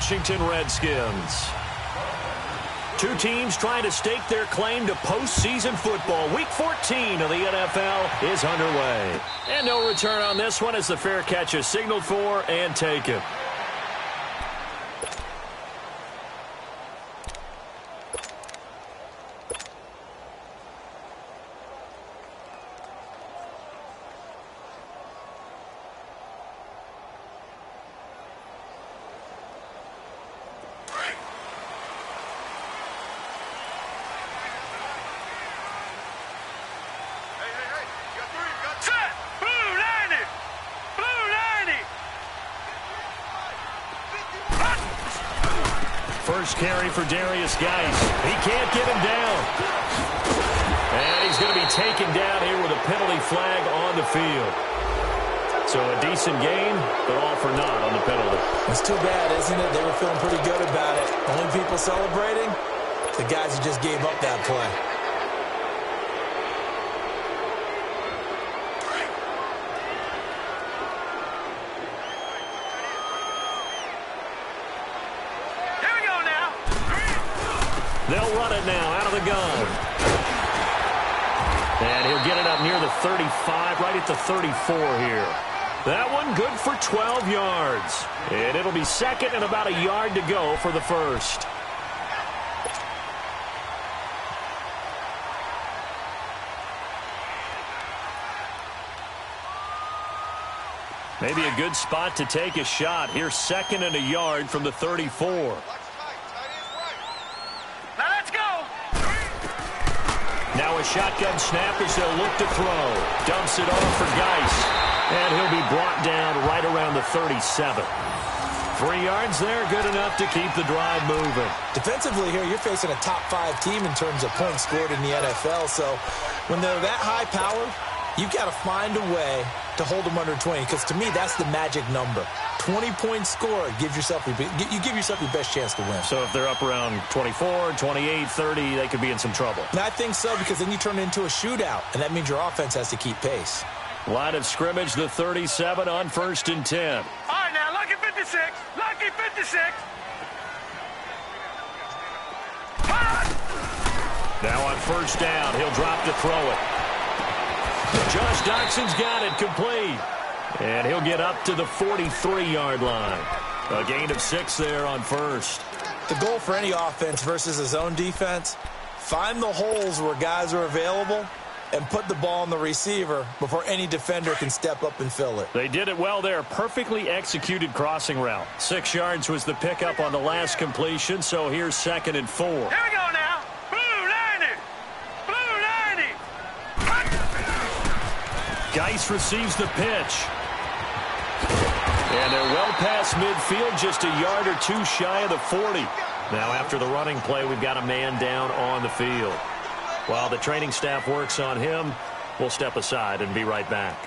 Washington Redskins. Two teams trying to stake their claim to postseason football. Week 14 of the NFL is underway. And no return on this one as the fair catch is signaled for and taken. First carry for Darius Geis. He can't get him down. And he's going to be taken down here with a penalty flag on the field. So a decent gain, but all for naught on the penalty. It's too bad, isn't it? They were feeling pretty good about it. Only people celebrating, the guys who just gave up that play. They'll run it now out of the gun. And he'll get it up near the 35, right at the 34 here. That one good for 12 yards. And it'll be second and about a yard to go for the first. Maybe a good spot to take a shot. Here's second and a yard from the 34. Now a shotgun snap as they'll look to throw. Dumps it off for Geis. And he'll be brought down right around the 37. 3 yards there, good enough to keep the drive moving. Defensively here, you're facing a top-5 team in terms of points scored in the NFL. So when they're that high-powered, you've got to find a way to hold them under 20. Because to me, that's the magic number. 20-point score, you give yourself your best chance to win. So if they're up around 24, 28, 30, they could be in some trouble. And I think so, because then you turn it into a shootout, and that means your offense has to keep pace. Line of scrimmage, the 37 on 1st and 10. All right, now, lucky 56. Lucky 56. Now on 1st down, he'll drop to throw it. Josh Doxson's got it complete. And he'll get up to the 43-yard line. A gain of 6 there on 1st. The goal for any offense versus his own defense, find the holes where guys are available and put the ball on the receiver before any defender can step up and fill it. They did it well there. Perfectly executed crossing route. 6 yards was the pickup on the last completion, so here's 2nd and 4. Here we go now. Blue 90. Blue 90. Geis receives the pitch. And they're well past midfield, just a yard or 2 shy of the 40. Now after the running play, we've got a man down on the field. While the training staff works on him, we'll step aside and be right back.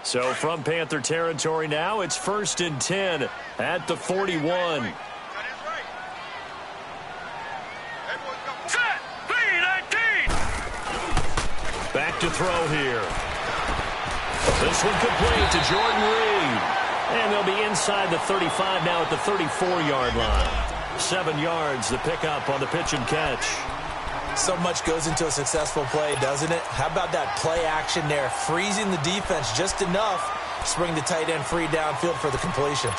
So from Panther territory now, it's 1st and 10 at the 41. Back to throw here. This one complete to Jordan Reed. And they'll be inside the 35 now at the 34-yard line. 7 yards, the pickup on the pitch and catch. So much goes into a successful play, doesn't it? How about that play action there? Freezing the defense just enough to bring the tight end free downfield for the completion.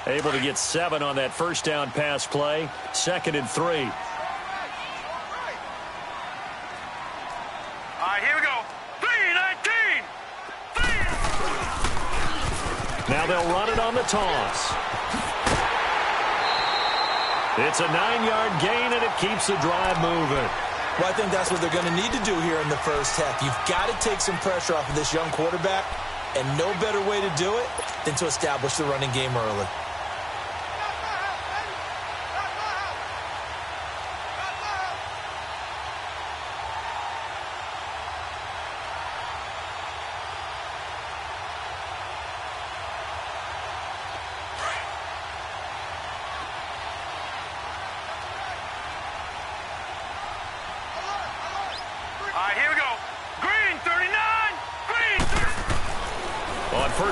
Able to get 7 on that 1st down pass play. 2nd and 3. All right, here we go. 3-19. Now they'll run it on the toss. It's a 9-yard gain, and it keeps the drive moving. Well, I think that's what they're going to need to do here in the first half. You've got to take some pressure off of this young quarterback, and no better way to do it than to establish the running game early.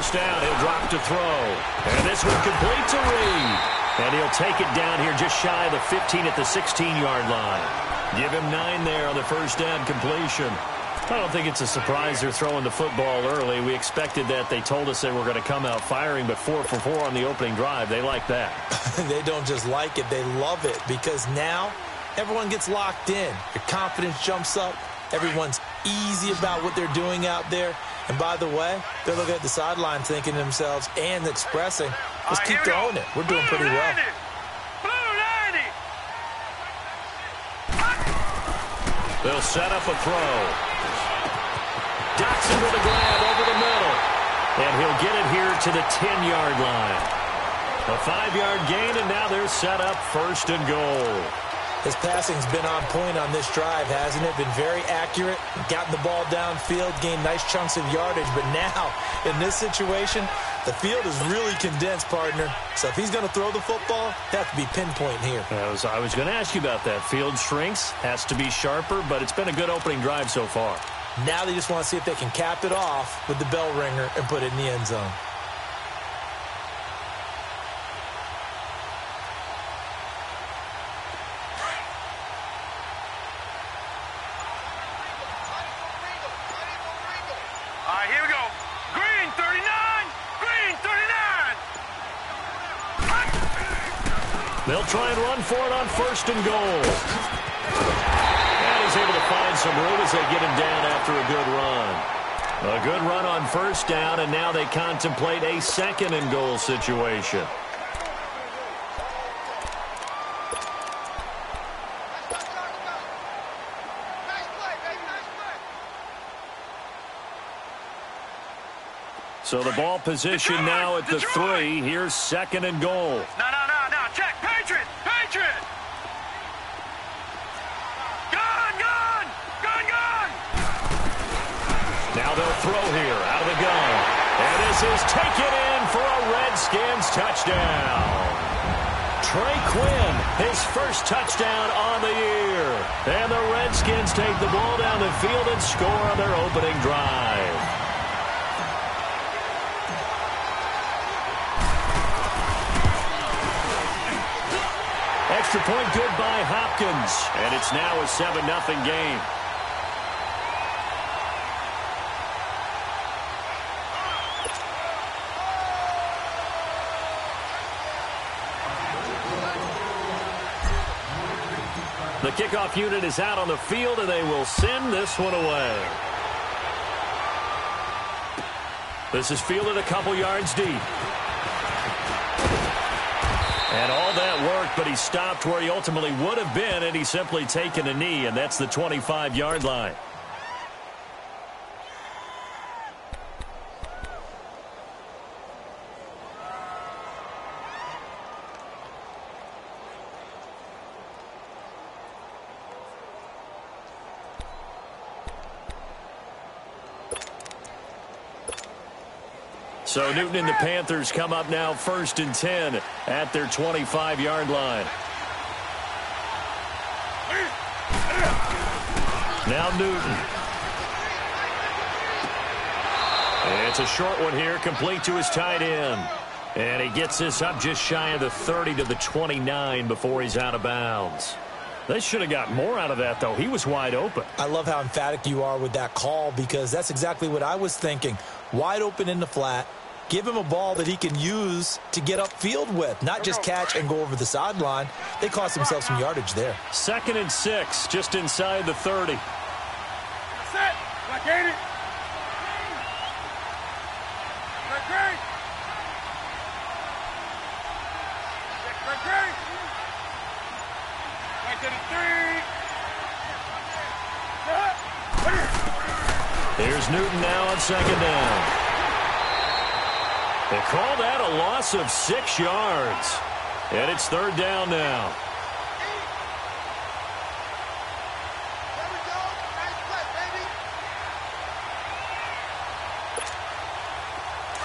first down. He'll drop to throw. And this one complete to Reed. And he'll take it down here just shy of the 15 at the 16-yard line. Give him 9 there on the first down completion. I don't think it's a surprise they're throwing the football early. We expected that. They told us they were going to come out firing, but 4 for 4 on the opening drive. They like that. They don't just like it. They love it because now everyone gets locked in. Your confidence jumps up. Everyone's easy about what they're doing out there. And by the way, they're looking at the sideline thinking to themselves and expressing, let's keep throwing it. We're doing pretty well. They'll set up a throw. Dotson with a grab over the middle. And he'll get it here to the 10-yard line. A 5-yard gain, and now they're set up first and goal. His passing's been on point on this drive, hasn't it? Been very accurate, gotten the ball downfield, gained nice chunks of yardage. But now, in this situation, the field is really condensed, partner. So if he's going to throw the football, have to be pinpoint here. I was going to ask you about that. Field shrinks, has to be sharper, but it's been a good opening drive so far. Now they just want to see if they can cap it off with the bell ringer and put it in the end zone. All right, here we go. Green 39. Green 39. They'll try and run for it on first and goal. And he's able to find some room as they get him down after a good run. A good run on first down, and now they contemplate a second and goal situation. So the ball position now at the 3. Here's second and goal. No. Check. Patriot. Gun. Now they'll throw here out of the gun. And this is taken in for a Redskins touchdown. Trey Quinn, his first touchdown on the year. And the Redskins take the ball down the field and score on their opening drive. Extra point good by Hopkins. And it's now a 7-0 game. The kickoff unit is out on the field, and they will send this one away. This is fielded a couple yards deep. And all that worked, but he stopped where he ultimately would have been, and he's simply taken a knee, and that's the 25-yard line. So Newton and the Panthers come up now first and 10 at their 25-yard line. Now Newton. And it's a short one here, complete to his tight end. And he gets this up just shy of the 30 to the 29 before he's out of bounds. They should have got more out of that, though. He was wide open. I love how emphatic you are with that call because that's exactly what I was thinking. Wide open in the flat. Give him a ball that he can use to get upfield with, not just catch and go over the sideline. They cost themselves some yardage there. 2nd and 6, just inside the 30. That's it. Like 80. Great. Right to the 3. Here's Newton now on 2nd down. They call that a loss of 6 yards. And it's 3rd down now.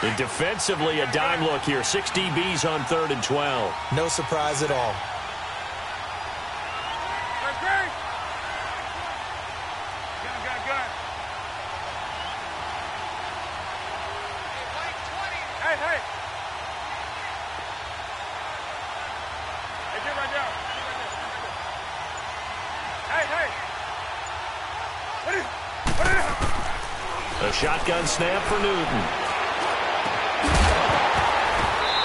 And defensively, a dime look here. 6 DBs on 3rd and 12. No surprise at all. Gun. The shotgun snap for Newton.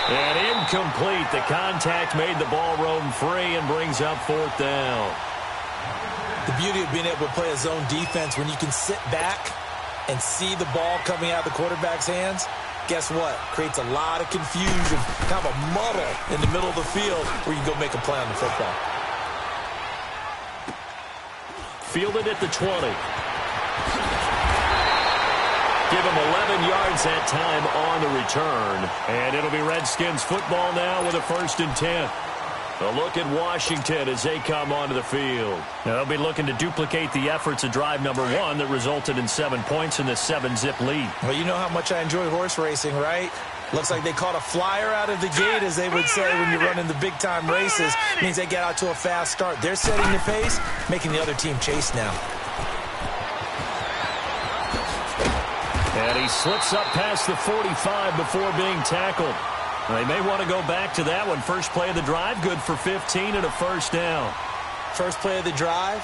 And incomplete. The contact made the ball roam free and brings up 4th down. The beauty of being able to play a zone defense when you can sit back and see the ball coming out of the quarterback's hands, guess what? Creates a lot of confusion, kind of a muddle in the middle of the field where you can go make a play on the football. Fielded at the 20. Give him 11 yards that time on the return. And it'll be Redskins football now with a 1st and 10. A look at Washington as they come onto the field. Now they'll be looking to duplicate the efforts of drive number 1 that resulted in 7 points in this 7-zip lead. Well, you know how much I enjoy horse racing, right? Looks like they caught a flyer out of the gate, as they would say when you're running the big-time races. Means they get out to a fast start. They're setting the pace, making the other team chase now. And he slips up past the 45 before being tackled. They may want to go back to that one. First play of the drive, good for 15 and a 1st down. First play of the drive,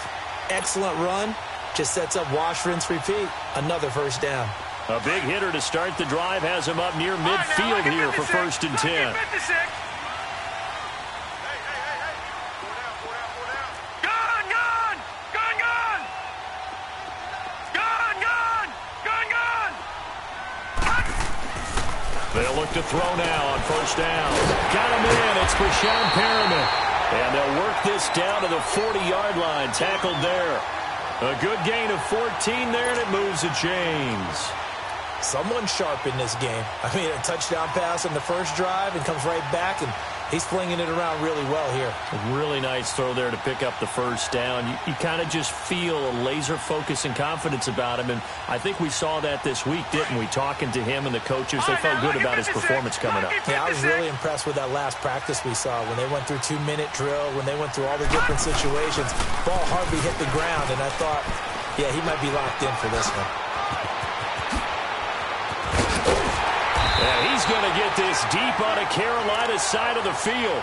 excellent run. Just sets up wash, rinse, repeat. Another 1st down. A big hitter to start the drive has him up near midfield here for 1st and 10. They'll look to throw now on 1st down. Got him in. It's Brashad Perriman. And they'll work this down to the 40-yard line. Tackled there. A good gain of 14 there, and it moves the chains. Someone sharp in this game. I mean, a touchdown pass on the first drive and comes right back, and he's flinging it around really well here. A really nice throw there to pick up the 1st down. You kind of just feel a laser focus and confidence about him, and I think we saw that this week, didn't we? Talking to him and the coaches, they felt good about his performance coming up. Yeah, I was really impressed with that last practice we saw when they went through 2-minute drill, when they went through all the different situations. Ball hardly hit the ground, and I thought, yeah, he might be locked in for this one. And he's going to get this deep on a Carolina side of the field.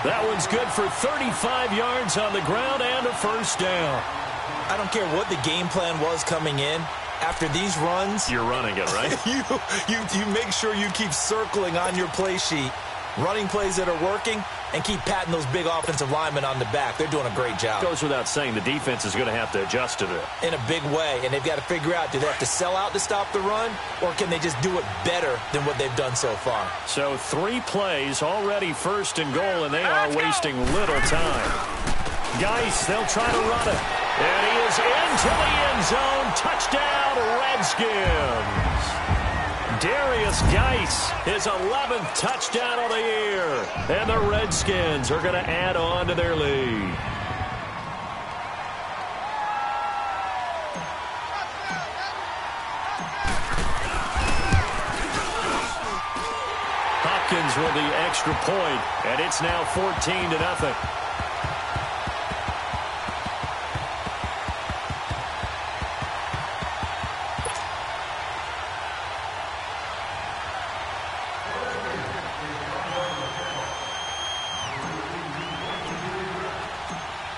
That one's good for 35 yards on the ground and a 1st down. I don't care what the game plan was coming in. After these runs, you're running it, right? you make sure you keep circling on your play sheet, running plays that are working, and keep patting those big offensive linemen on the back. They're doing a great job. Goes without saying, the defense is going to have to adjust to that. In a big way, and they've got to figure out, do they have to sell out to stop the run, or can they just do it better than what they've done so far? So 3 plays, already 1st and goal, and they are wasting little time. Geis, they'll try to run it. And he is into the end zone. Touchdown, Redskins. Darius Geis, his 11th touchdown of the year. And the Redskins are going to add on to their lead. Hopkins with the extra point, and it's now 14-0.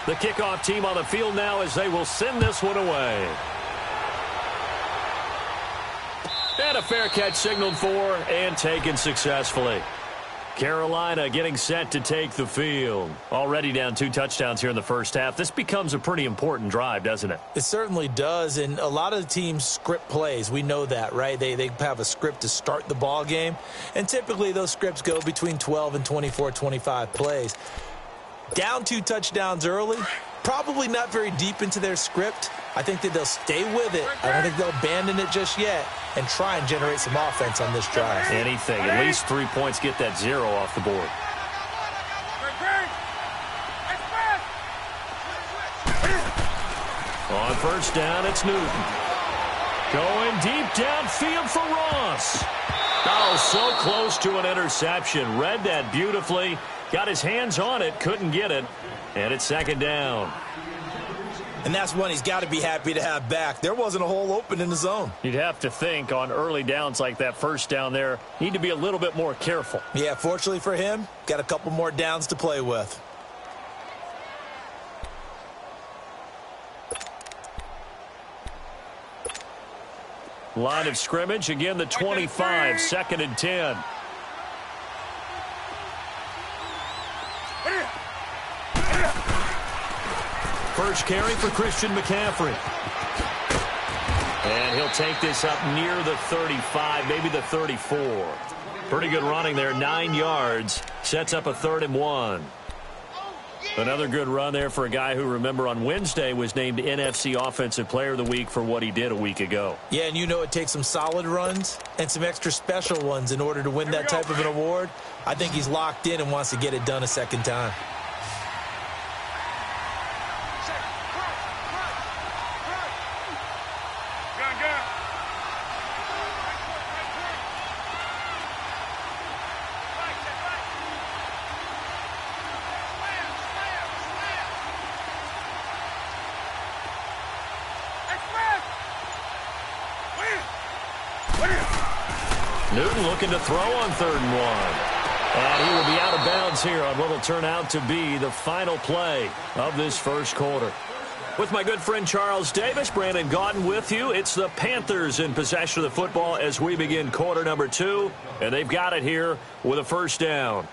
The kickoff team on the field now as they will send this one away. And a fair catch signaled for and taken successfully. Carolina getting set to take the field. Already down 2 touchdowns here in the first half. This becomes a pretty important drive, doesn't it? It certainly does, and a lot of the teams script plays. We know that, right? They have a script to start the ball game, and typically those scripts go between 12 and 24, 25 plays. Down 2 touchdowns early, probably not very deep into their script. I think that they'll stay with it. I don't think they'll abandon it just yet and try and generate some offense on this drive. Anything. At least 3 points, get that 0 off the board. On 1st down, it's Newton. Going deep downfield for Ross. Oh, so close to an interception. Read that beautifully. Got his hands on it, couldn't get it. And it's 2nd down. And that's one he's got to be happy to have back. There wasn't a hole open in the zone. You'd have to think on early downs like that 1st down there, need to be a little bit more careful. Yeah, fortunately for him, got a couple more downs to play with. Line of scrimmage, again the 25, 2nd and 10. First carry for Christian McCaffrey. And he'll take this up near the 35, maybe the 34. Pretty good running there, 9 yards. Sets up a 3rd and 1. Another good run there for a guy who, remember, on Wednesday was named NFC Offensive Player of the Week for what he did a week ago. Yeah, and you know it takes some solid runs and some extra special ones in order to win that type of an award. I think he's locked in and wants to get it done a second time. Newton looking to throw on 3rd and 1. And he will be out of bounds here on what will turn out to be the final play of this first quarter. With my good friend Charles Davis, Brandon Gaudin with you. It's the Panthers in possession of the football as we begin quarter number 2. And they've got it here with a first down.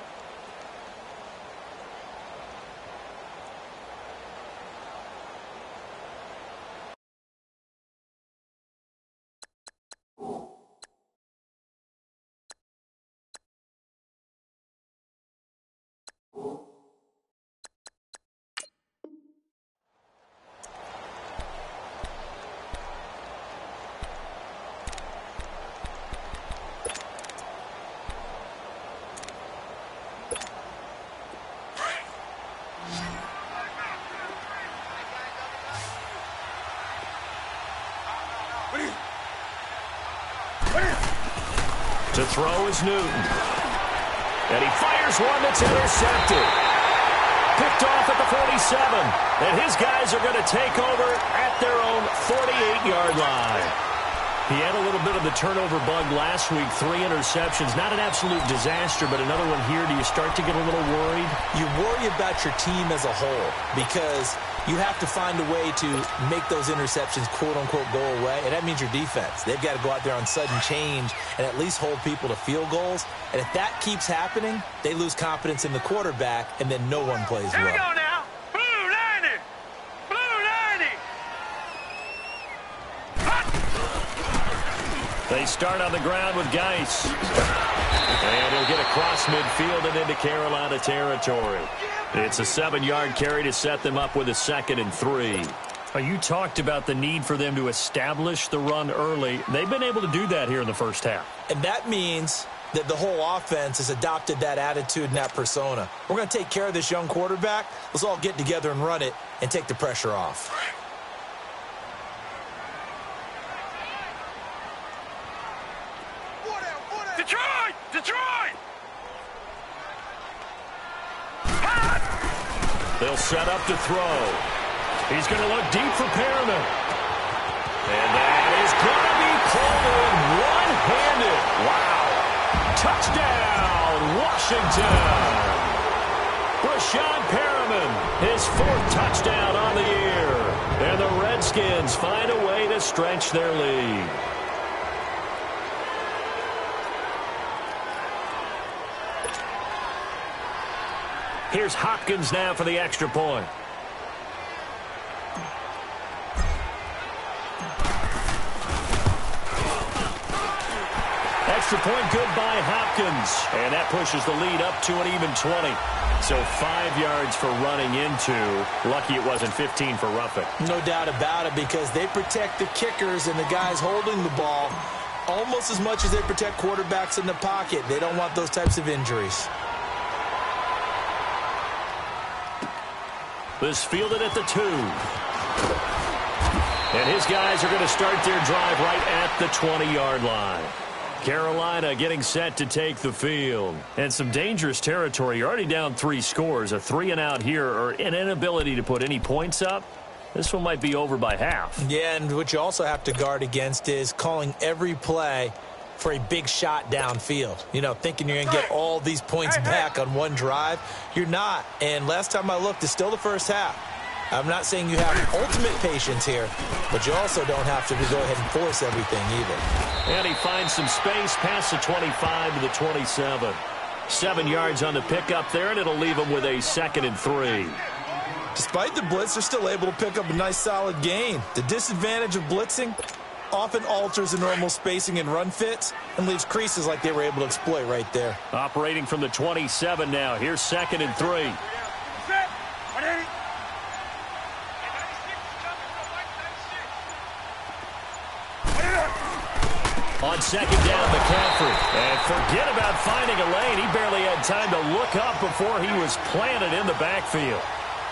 To throw is Newton. And he fires one that's intercepted. Picked off at the 47. And his guys are going to take over at their own 48-yard line. He had a little bit of the turnover bug last week, 3 interceptions. Not an absolute disaster, but another one here. Do you start to get a little worried? You worry about your team as a whole because you have to find a way to make those interceptions, quote-unquote, go away, and that means your defense. They've got to go out there on sudden change and at least hold people to field goals. And if that keeps happening, they lose confidence in the quarterback, and then no one plays well. Here we go now. Blue 90. Blue 90. They start on the ground with Geis. And he'll get across midfield and into Carolina territory. It's a 7-yard carry to set them up with a 2nd and 3. You talked about the need for them to establish the run early. They've been able to do that here in the first half. And that means that the whole offense has adopted that attitude and that persona. We're going to take care of this young quarterback. Let's all get together and run it and take the pressure off. Detroit! Detroit! They'll set up to throw. He's going to look deep for Perriman. And that is going to be pulled in one-handed. Wow. Touchdown, Washington. Brashad Perriman, his 4th touchdown on the year. And the Redskins find a way to stretch their lead. Here's Hopkins now for the extra point. Extra point good by Hopkins. And that pushes the lead up to an even 20. So 5 yards for running into. Lucky it wasn't 15 for roughing. No doubt about it, because they protect the kickers and the guys holding the ball almost as much as they protect quarterbacks in the pocket. They don't want those types of injuries. This fielded at the 2. And his guys are going to start their drive right at the 20-yard line. Carolina getting set to take the field. And some dangerous territory. You're already down 3 scores. A 3-and-out here, or an inability to put any points up. This one might be over by half. Yeah, and what you also have to guard against is calling every play for a big shot downfield. You know, thinking you're going to get all these points back on one drive. You're not. And last time I looked, it's still the first half. I'm not saying you have ultimate patience here, but you also don't have to go ahead and force everything either. And he finds some space past the 25 to the 27. 7 yards on the pickup there, and it'll leave him with a 2nd and 3. Despite the blitz, they're still able to pick up a nice solid gain. The disadvantage of blitzing often alters the normal spacing and run fits and leaves creases like they were able to exploit right there. Operating from the 27 now. Here's 2nd and 3. On 2nd down, McCaffrey. And forget about finding a lane. He barely had time to look up before he was planted in the backfield.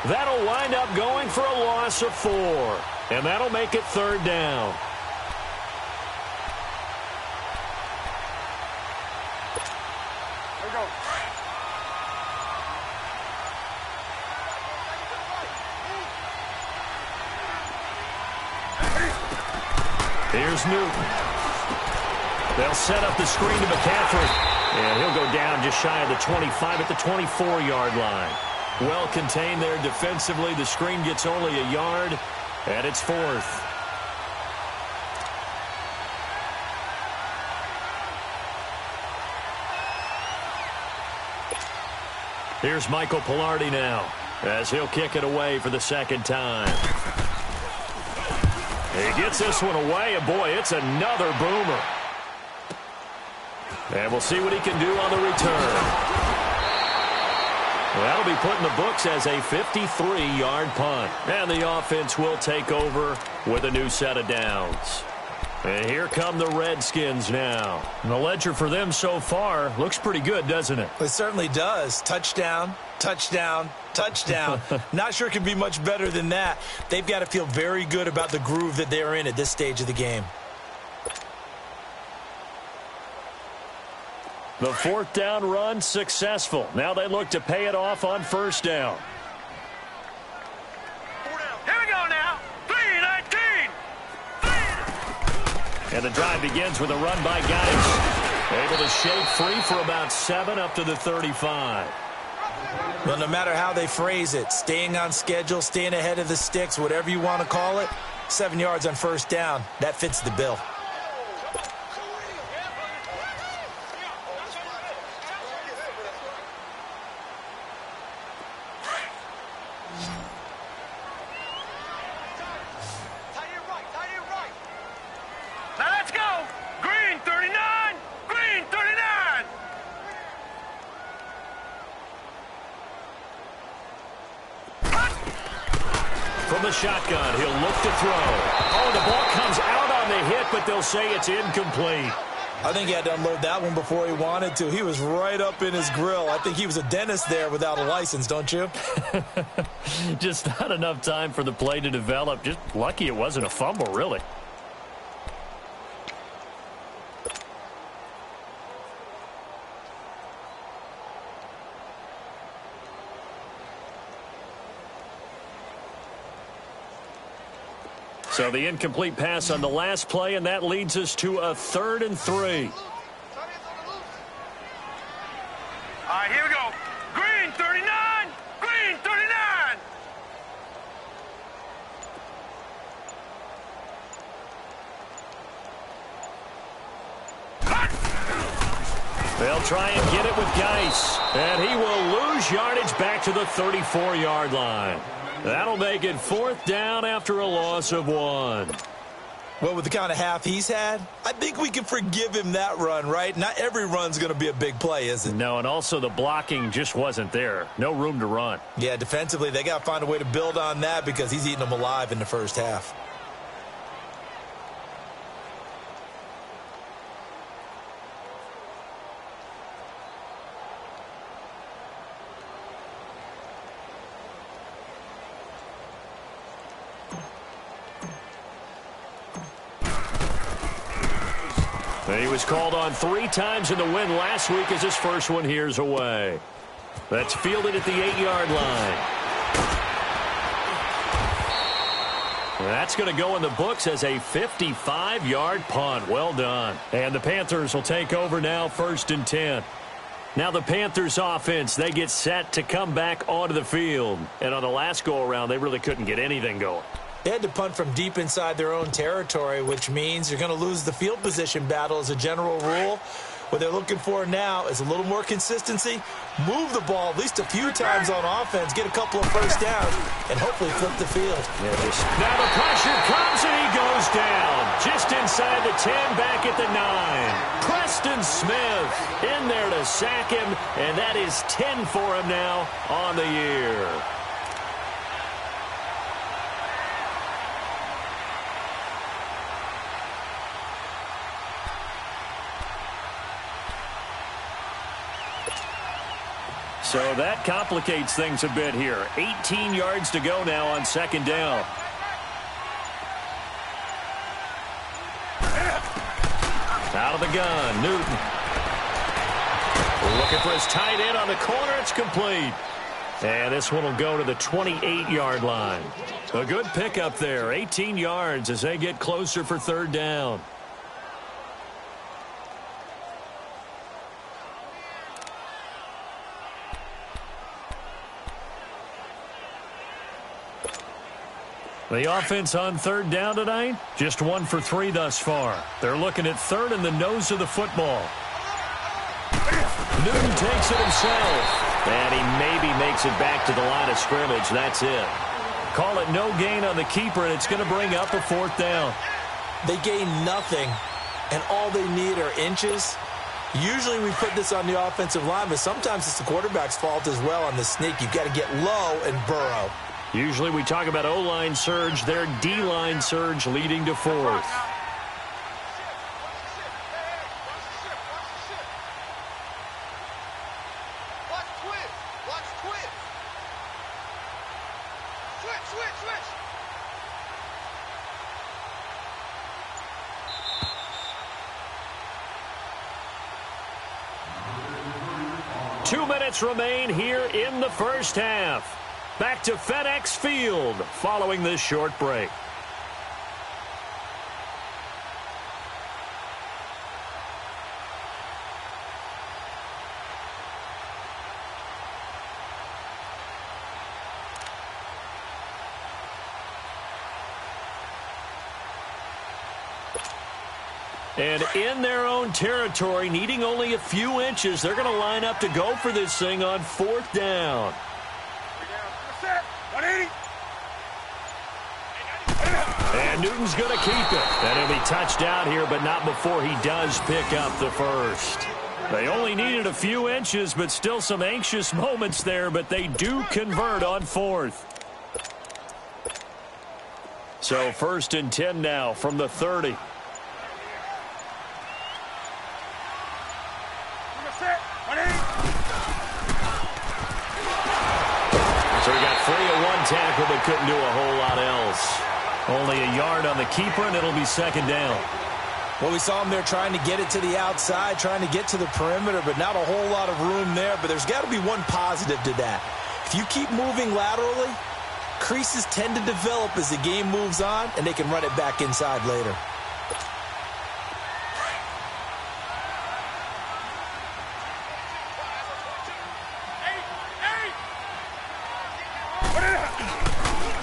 That'll wind up going for a loss of 4. And that'll make it 3rd down. Here's Newton. They'll set up the screen to McCaffrey. And he'll go down just shy of the 25 at the 24-yard line. Well contained there defensively. The screen gets only a yard, and it's 4th. Here's Michael Pilardi now, as he'll kick it away for the 2nd time. He gets this one away, and boy, it's another boomer. And we'll see what he can do on the return. That'll be put in the books as a 53-yard punt. And the offense will take over with a new set of downs. And here come the Redskins now. And the ledger for them so far looks pretty good, doesn't it? It certainly does. Touchdown, touchdown, touchdown. Not sure it can be much better than that. They've got to feel very good about the groove that they're in at this stage of the game. The 4th down run successful. Now they look to pay it off on 1st down. Here we go now. 3-19. And the drive begins with a run by Geis. Able to shake free for about 7 up to the 35. Well, no matter how they phrase it, staying on schedule, staying ahead of the sticks, whatever you want to call it, 7 yards on 1st down, that fits the bill. Now let's go. Green 39. Green 39. From the shotgun, he'll look to throw. Oh, the ball comes out on the hit, but they'll say it's incomplete. I think he had to unload that one before he wanted to. He was right up in his grill. I think he was a dentist there without a license, don't you? Just not enough time for the play to develop. Just lucky it wasn't a fumble, really. So the incomplete pass on the last play, and that leads us to a 3rd and 3. All right, here we go. Green 39. Green 39. They'll try and get it with Geis, and he will lose yardage back to the 34-yard line. That'll make it 4th down after a loss of 1. Well, with the kind of half he's had, I think we can forgive him that run, right? Not every run's going to be a big play, is it? No, and also the blocking just wasn't there. No room to run. Yeah, defensively, they got to find a way to build on that because he's eating them alive in the first half. He was called on 3 times in the win last week as his first one here's away. That's fielded at the 8-yard line. That's going to go in the books as a 55-yard punt. Well done. And the Panthers will take over now, 1st and 10. Now the Panthers offense, they get set to come back onto the field. And on the last go-around, they really couldn't get anything going. They had to punt from deep inside their own territory, which means you're going to lose the field position battle as a general rule. What they're looking for now is a little more consistency, move the ball at least a few times on offense, get a couple of first downs, and hopefully flip the field. Now the pressure comes and he goes down. Just inside the 10, back at the 9. Preston Smith in there to sack him, and that is 10 for him now on the year. So that complicates things a bit here. 18 yards to go now on second down. Out of the gun, Newton. Looking for his tight end on the corner. It's complete. And this one will go to the 28-yard line. A good pickup there. 18 yards as they get closer for third down. The offense on third down tonight, just 1 for 3 thus far. They're looking at third in the nose of the football. Newton takes it himself. And he maybe makes it back to the line of scrimmage. That's it. Call it no gain on the keeper, and it's going to bring up a fourth down. They gain nothing, and all they need are inches. Usually we put this on the offensive line, but sometimes it's the quarterback's fault as well on the sneak. You've got to get low and burrow. Usually we talk about O-line surge, their D-line surge leading to fourth. Switch. 2 minutes remain here in the first half. Back to FedEx Field following this short break. And in their own territory, needing only a few inches, they're going to line up to go for this thing on fourth down. And Newton's going to keep it. And he'll be touched out here, but not before he does pick up the first. They only needed a few inches, but still some anxious moments there, but they do convert on fourth. So 1st and 10 now from the 30. So he got free of one tackle, but couldn't do a whole lot else. Only a yard on the keeper, and it'll be second down. Well, we saw him there trying to get it to the outside, trying to get to the perimeter, but not a whole lot of room there. But there's got to be one positive to that. If you keep moving laterally, creases tend to develop as the game moves on, and they can run it back inside later.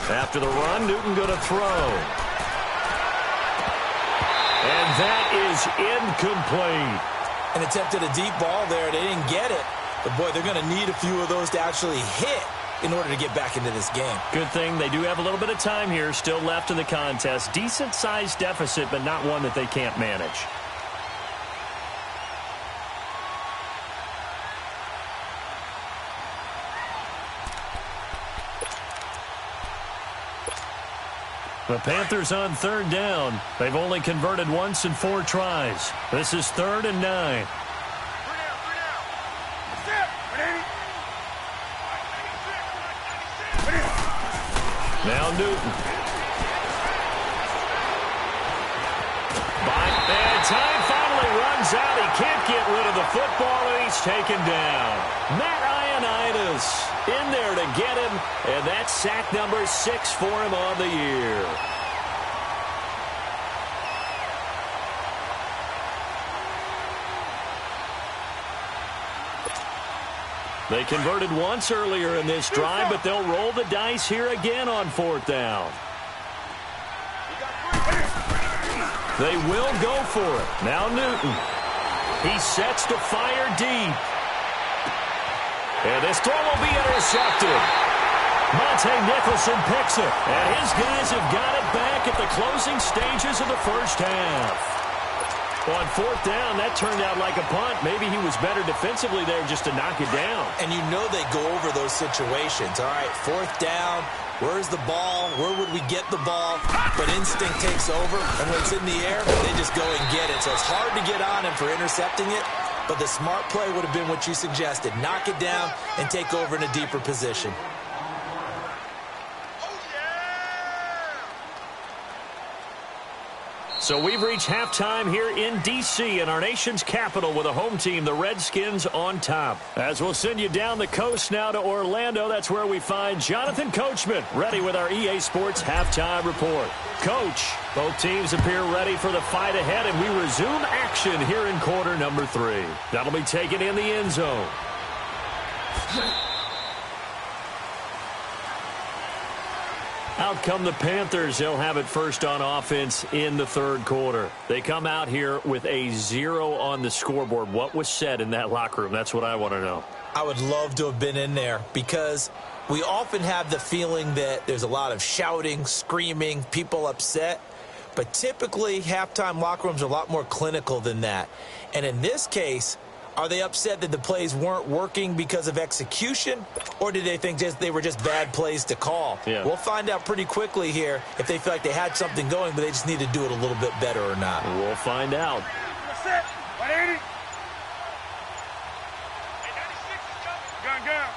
After the run, Newton going to throw. And that is incomplete. An attempt at a deep ball there. They didn't get it. But, boy, they're going to need a few of those to actually hit in order to get back into this game. Good thing they do have a little bit of time here still left in the contest. Decent-sized deficit, but not one that they can't manage. The Panthers on third down. They've only converted once in 4 tries. This is 3rd and 9. Now Newton. And time finally runs out. He can't get rid of the football, and he's taken down. Matt Ioannidis in there to get him, and that's sack number 6 for him on the year. They converted once earlier in this drive, but they'll roll the dice here again on 4th down. They will go for it. Now Newton. He sets to fire deep. And this throw will be intercepted. Monte Nicholson picks it. And his guys have got it back at the closing stages of the first half. On 4th down, that turned out like a punt. Maybe he was better defensively there just to knock it down. And you know they go over those situations. All right, 4th down, where's the ball? Where would we get the ball? But instinct takes over, and when it's in the air, they just go and get it. So it's hard to get on him for intercepting it, but the smart play would have been what you suggested. Knock it down and take over in a deeper position. So we've reached halftime here in D.C. in our nation's capital with a home team, the Redskins, on top. As we'll send you down the coast now to Orlando, that's where we find Jonathan Coachman ready with our EA Sports halftime report. Coach, both teams appear ready for the fight ahead, and we resume action here in quarter number 3. That'll be taken in the end zone. Out come the Panthers. They'll have it first on offense in the 3rd quarter. They come out here with a 0 on the scoreboard. What was said in that locker room? That's what I want to know. I would love to have been in there because we often have the feeling that there's a lot of shouting, screaming, people upset. But typically, halftime locker rooms are a lot more clinical than that. And in this case, are they upset that the plays weren't working because of execution, or did they think they were just bad plays to call? Yeah. We'll find out pretty quickly here if they feel like they had something going, but they just need to do it a little bit better or not. We'll find out. Set. 180. Gun.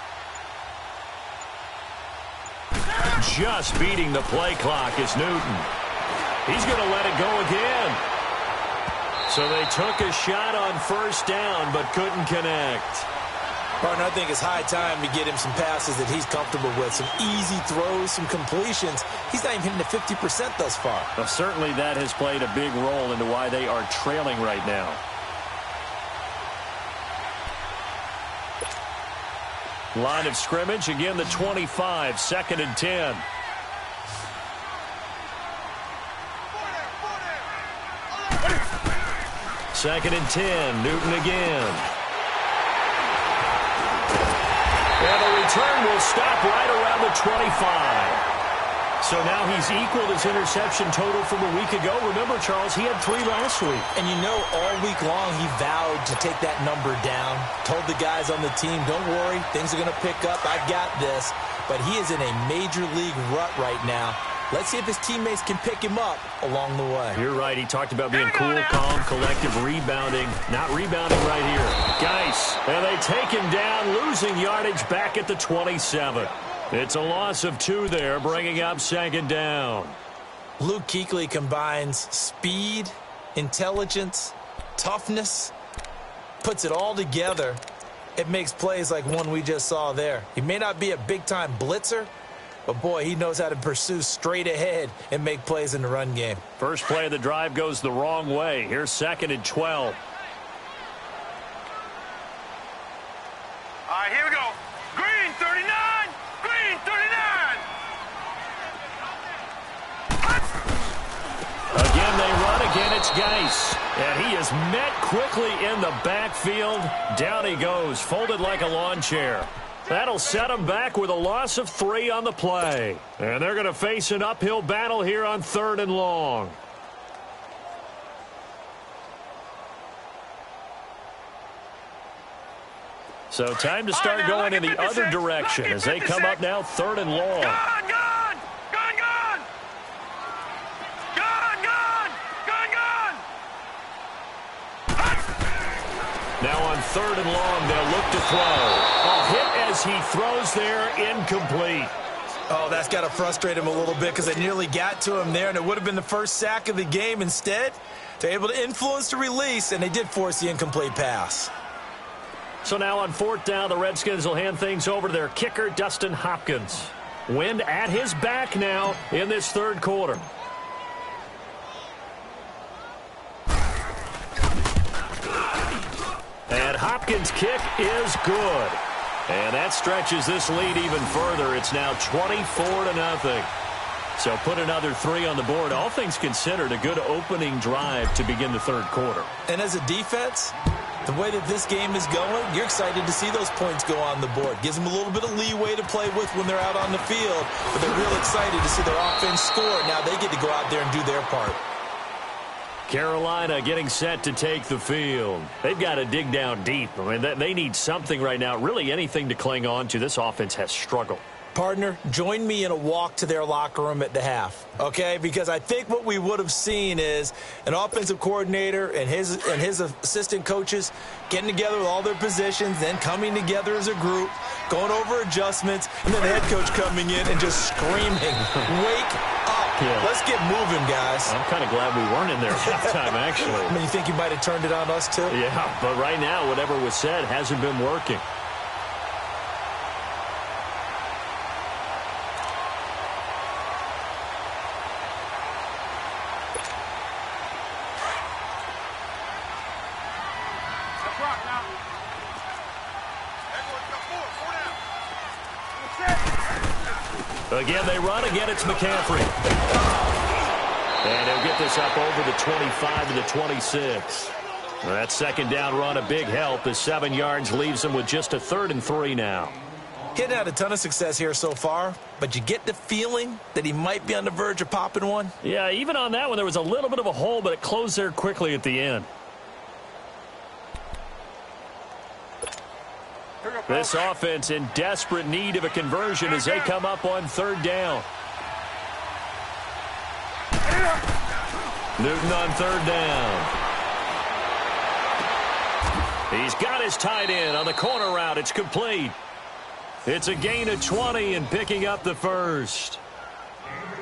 Just beating the play clock is Newton. He's going to let it go again. So they took a shot on 1st down, but couldn't connect. Partner, I think it's high time to get him some passes that he's comfortable with. Some easy throws, some completions. He's not even hitting the 50% thus far. Well, certainly that has played a big role into why they are trailing right now. Line of scrimmage, again the 25, 2nd and 10. Second and 10, Newton again. And the return will stop right around the 25. So now he's equaled his interception total from a week ago. Remember, Charles, he had 3 last week. And you know, all week long he vowed to take that number down. Told the guys on the team, don't worry, things are going to pick up. I've got this. But he is in a major league rut right now. Let's see if his teammates can pick him up along the way. You're right. He talked about being cool, calm, collective, rebounding. Not rebounding right here. Geis. And they take him down, losing yardage back at the 27. It's a loss of 2 there, bringing up 2nd down. Luke Kuechly combines speed, intelligence, toughness, puts it all together. It makes plays like one we just saw there. He may not be a big-time blitzer, but, boy, he knows how to pursue straight ahead and make plays in the run game. First play of the drive goes the wrong way. Here's 2nd and 12. All right, here we go. Green 39. Green 39. Again, they run. Again, it's Geis. And he is met quickly in the backfield. Down he goes, folded like a lawn chair. That'll set him back with a loss of 3 on the play. And they're going to face an uphill battle here on 3rd and long. So time to start going in the other direction as they come up now 3rd and long. Gun, gun. Gun, gun. Gun, gun. Gun, gun. Now on 3rd and long, they'll look to throw. A hit as he throws there, incomplete. Oh, that's got to frustrate him a little bit because they nearly got to him there, and it would have been the first sack of the game. Instead, they're able to influence the release, and they did force the incomplete pass. So now on 4th down, the Redskins will hand things over to their kicker, Dustin Hopkins. Wind at his back now in this 3rd quarter. And Hopkins' kick is good. And that stretches this lead even further. It's now 24-0. So put another 3 on the board. All things considered, a good opening drive to begin the third quarter. And as a defense, the way that this game is going, you're excited to see those points go on the board. Gives them a little bit of leeway to play with when they're out on the field, but they're real excited to see their offense score. Now they get to go out there and do their part. Carolina getting set to take the field. They've got to dig down deep. I mean, they need something right now, really anything to cling on to. This offense has struggled. Partner, join me in a walk to their locker room at the half, okay? Because I think what we would have seen is an offensive coordinator and his assistant coaches getting together with all their positions, then coming together as a group, going over adjustments, and then the head coach coming in and just screaming, "Wake up. Yeah. Let's get moving, guys." I'm kind of glad we weren't in there at halftime, actually. I mean, you think you might have turned it on us, too? Yeah, but right now, whatever was said hasn't been working. Again, they run. Again, it's McCaffrey. And he'll get this up over the 25 to the 26. That second down run, a big help. As 7 yards leaves them with just a 3rd and 3 now. Getting had a ton of success here so far, but you get the feeling that he might be on the verge of popping one. Yeah, even on that one, there was a little bit of a hole, but it closed there quickly at the end. This offense in desperate need of a conversion as they come up on 3rd down. Newton on 3rd down. He's got his tight end on the corner route. It's complete. It's a gain of 20 and picking up the first.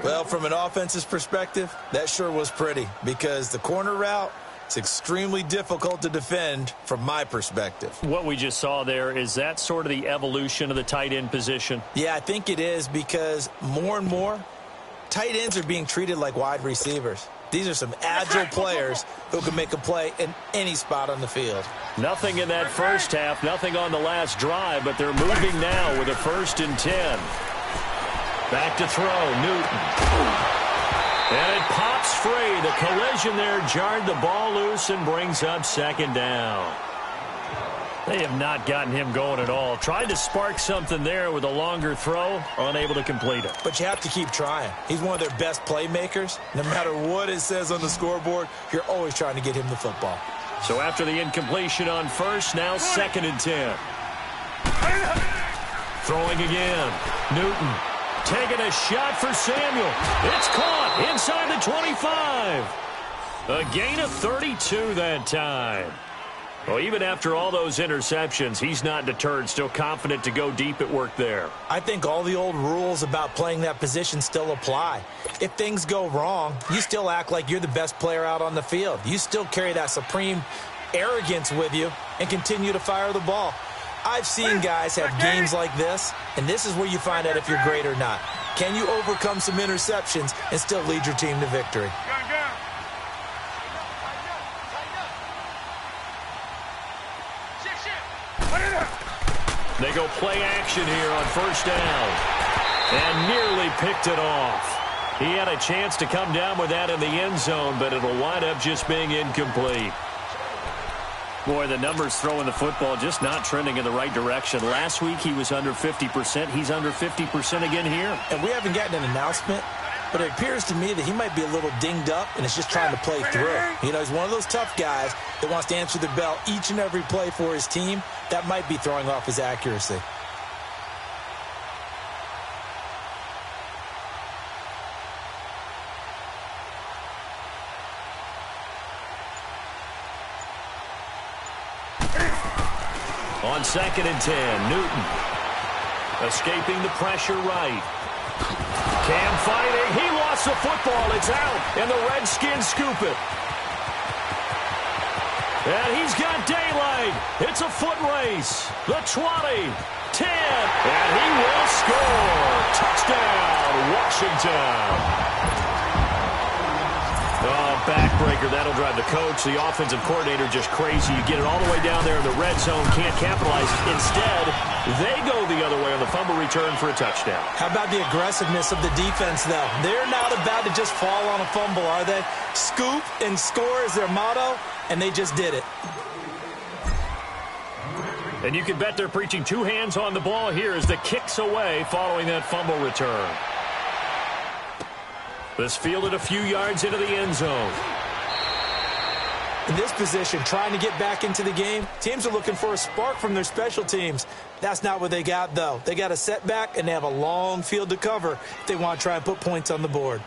Well, from an offense's perspective, that sure was pretty because the corner route, it's extremely difficult to defend from my perspective. What we just saw there, is that sort of the evolution of the tight end position? Yeah, I think it is because more and more, tight ends are being treated like wide receivers. These are some agile players who can make a play in any spot on the field. Nothing in that first half, nothing on the last drive, but they're moving now with a 1st and 10. Back to throw, Newton. And it pops free. The collision there jarred the ball loose and brings up 2nd down. They have not gotten him going at all. Tried to spark something there with a longer throw, unable to complete it. But you have to keep trying. He's one of their best playmakers. No matter what it says on the scoreboard, you're always trying to get him the football. So after the incompletion on 1st, now 2nd and 10. Throwing again. Newton. Taking a shot for Samuel. It's caught inside the 25. A gain of 32 that time. Well, even after all those interceptions, he's not deterred, still confident to go deep at work there. I think all the old rules about playing that position still apply. If things go wrong, you still act like you're the best player out on the field. You still carry that supreme arrogance with you and continue to fire the ball. I've seen guys have games like this, and this is where you find out if you're great or not. Can you overcome some interceptions and still lead your team to victory? They go play action here on 1st down. And nearly picked it off. He had a chance to come down with that in the end zone, but it'll wind up just being incomplete. Boy, the numbers throwing the football just not trending in the right direction. Last week he was under 50%. He's under 50% again here. And we haven't gotten an announcement, but it appears to me that he might be a little dinged up and is just trying to play through. You know, he's one of those tough guys that wants to answer the bell each and every play for his team. That might be throwing off his accuracy. On 2nd and 10, Newton escaping the pressure right. Cam fighting. He lost the football. It's out, and the Redskins scoop it. And he's got daylight. It's a foot race. The 20, 10, and he will score. Touchdown, Washington. Oh, backbreaker. That'll drive the coach, the offensive coordinator, just crazy. You get it all the way down there in the red zone, can't capitalize. Instead, they go the other way on the fumble return for a touchdown. How about the aggressiveness of the defense, though? They're not about to just fall on a fumble, are they? Scoop and score is their motto, and they just did it. And you can bet they're preaching two hands on the ball here as the kick's away following that fumble return. This fielded a few yards into the end zone. In this position, trying to get back into the game, teams are looking for a spark from their special teams. That's not what they got, though. They got a setback, and they have a long field to cover if they want to try and put points on the board.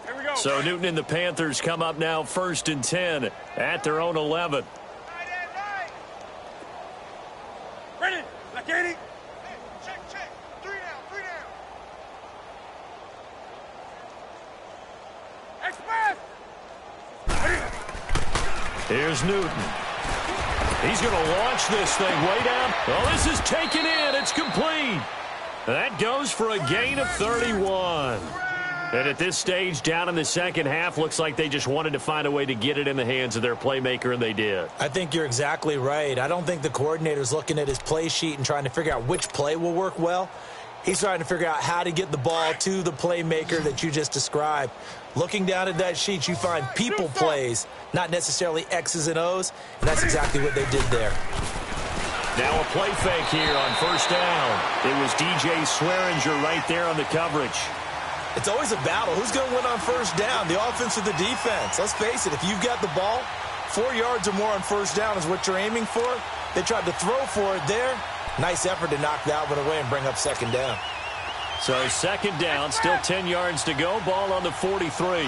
Here we go. So Newton and the Panthers come up now 1st and 10 at their own 11. Ready? Like 80. Check. 3 down. Express. Here's Newton. He's going to launch this thing way down. Well, this is taken in. It's complete. That goes for a gain of 31. And at this stage, down in the second half, looks like they just wanted to find a way to get it in the hands of their playmaker, and they did. I think you're exactly right. I don't think the coordinator's looking at his play sheet and trying to figure out which play will work well. He's trying to figure out how to get the ball to the playmaker that you just described. Looking down at that sheet, you find people plays, not necessarily X's and O's, and that's exactly what they did there. Now a play fake here on 1st down. It was DJ Swearinger right there on the coverage. It's always a battle. Who's going to win on 1st down, the offense or the defense? Let's face it, if you've got the ball, 4 yards or more on 1st down is what you're aiming for. They tried to throw for it there. Nice effort to knock that one away and bring up 2nd down. So 2nd down, still 10 yards to go. Ball on the 43.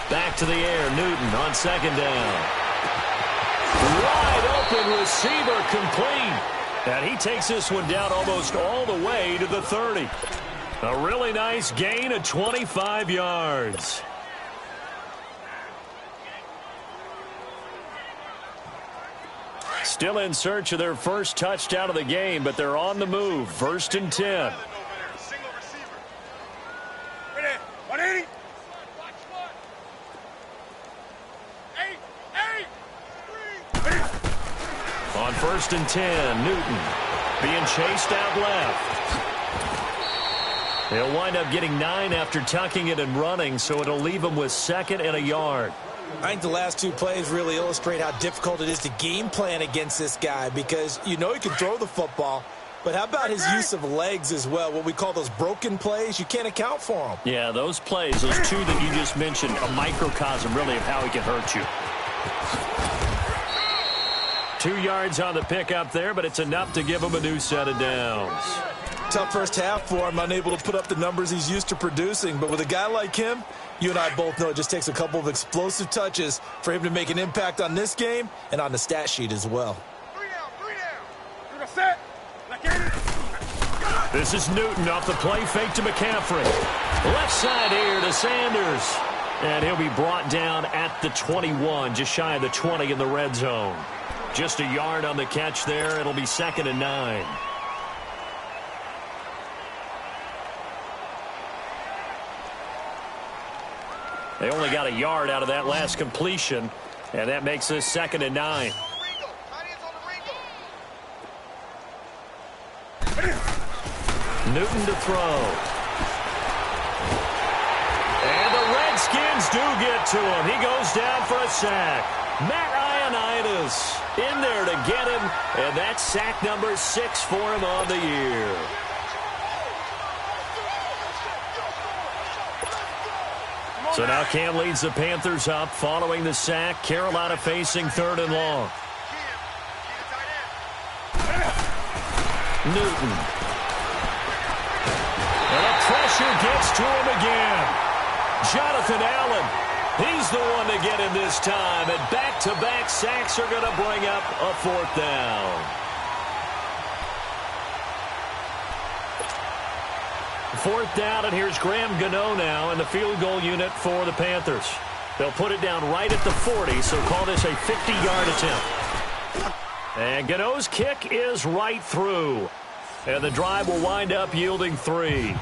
Back to the air, Newton on 2nd down. Wide open receiver, complete. And he takes this one down almost all the way to the 30. A really nice gain of 25 yards. Still in search of their first touchdown of the game, but they're on the move. 1st and 10. Single receiver. Ready? 180. On 1st and 10, Newton being chased out left. They'll wind up getting 9 after tucking it and running, so it'll leave them with 2nd and a yard. I think the last 2 plays really illustrate how difficult it is to game plan against this guy because you know he can throw the football, but how about his use of legs as well, what we call those broken plays? You can't account for them. Yeah, those plays, those 2 that you just mentioned, a microcosm really of how he can hurt you. 2 yards on the pickup there, but it's enough to give him a new set of downs. Tough first half for him, unable to put up the numbers he's used to producing. But with a guy like him, you and I both know it just takes a couple of explosive touches for him to make an impact on this game and on the stat sheet as well. 3 down. To the set. Like 80. This is Newton off the play fake to McCaffrey. Left side here to Sanders. And he'll be brought down at the 21, just shy of the 20 in the red zone. Just a yard on the catch there. It'll be 2nd and 9. They only got a yard out of that last completion, and that makes this 2nd and 9. Newton to throw. And the Redskins do get to him. He goes down for a sack. Matt Ioannidis in there to get him, and that's sack number 6 for him on the year. So now Cam leads the Panthers up following the sack. Carolina facing 3rd and long. Newton. And the pressure gets to him again. Jonathan Allen, he's the one to get him this time. And back-to-back sacks are going to bring up a 4th down. 4th down, and here's Graham Gano now in the field goal unit for the Panthers. They'll put it down right at the 40, so call this a 50-yard attempt. And Gano's kick is right through. And the drive will wind up yielding 3.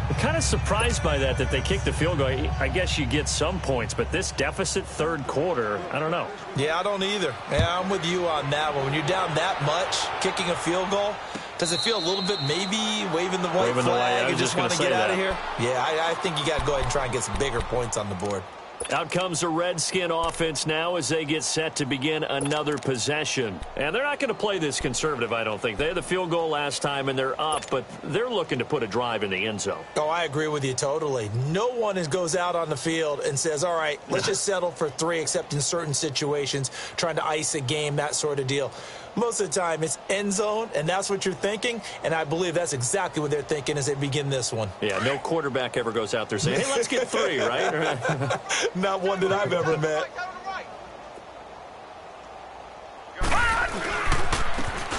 I'm kind of surprised by that they kicked the field goal. I guess you get some points, but this deficit third quarter, I don't know. Yeah, I don't either. Yeah, I'm with you on that one. When you're down that much, kicking a field goal, does it feel a little bit maybe waving the white flag and just want to get out of here? Yeah, I think you got to go ahead and try and get some bigger points on the board. Out comes the Redskin offense now as they get set to begin another possession. And they're not going to play this conservative, I don't think. They had the field goal last time, and they're up, but they're looking to put a drive in the end zone. Oh, I agree with you totally. No one goes out on the field and says, all right, let's just settle for 3, except in certain situations, trying to ice a game, that sort of deal. Most of the time, it's end zone, and that's what you're thinking, and I believe that's exactly what they're thinking as they begin this one. Yeah, no quarterback ever goes out there saying, hey, let's get 3, right? Not one that I've ever met.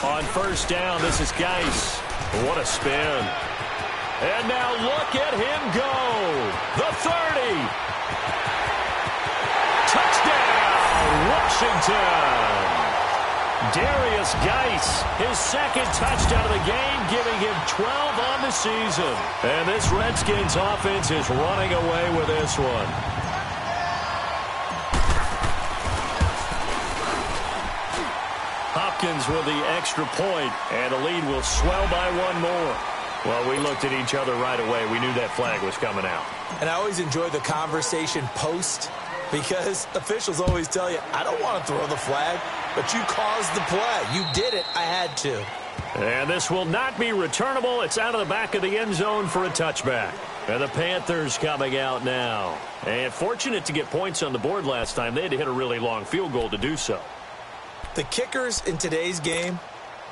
On first down, this is Geis. What a spin. And now look at him go. The 30. Touchdown, Washington. Darius Geis, his second touchdown of the game, giving him 12 on the season. And this Redskins offense is running away with this one. Hopkins with the extra point, and the lead will swell by 1 more. Well, we looked at each other right away. We knew that flag was coming out. And I always enjoy the conversation post, because officials always tell you, I don't want to throw the flag, but you caused the play. You did it. I had to. And this will not be returnable. It's out of the back of the end zone for a touchback. And the Panthers coming out now. And fortunate to get points on the board last time. They had to hit a really long field goal to do so. The kickers in today's game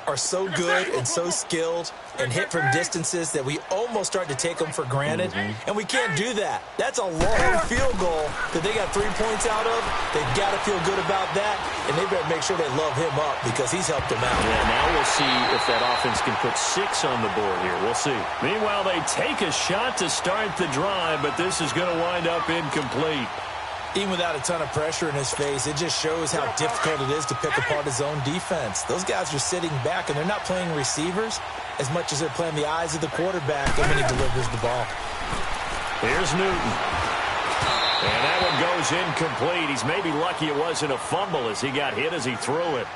are so good and so skilled and hit from distances that we almost start to take them for granted. And we can't do that. That's a long field goal that they got 3 points out of. They've got to feel good about that, and they better make sure they love him up because he's helped them out. Yeah, now we'll see if that offense can put 6 on the board here. We'll see. Meanwhile, they take a shot to start the drive, but this is going to wind up incomplete. Even without a ton of pressure in his face, it just shows how difficult it is to pick apart his own defense. Those guys are sitting back, and they're not playing receivers as much as they're playing the eyes of the quarterback when he delivers the ball. Here's Newton. And that one goes incomplete. He's maybe lucky it wasn't a fumble as he got hit as he threw it.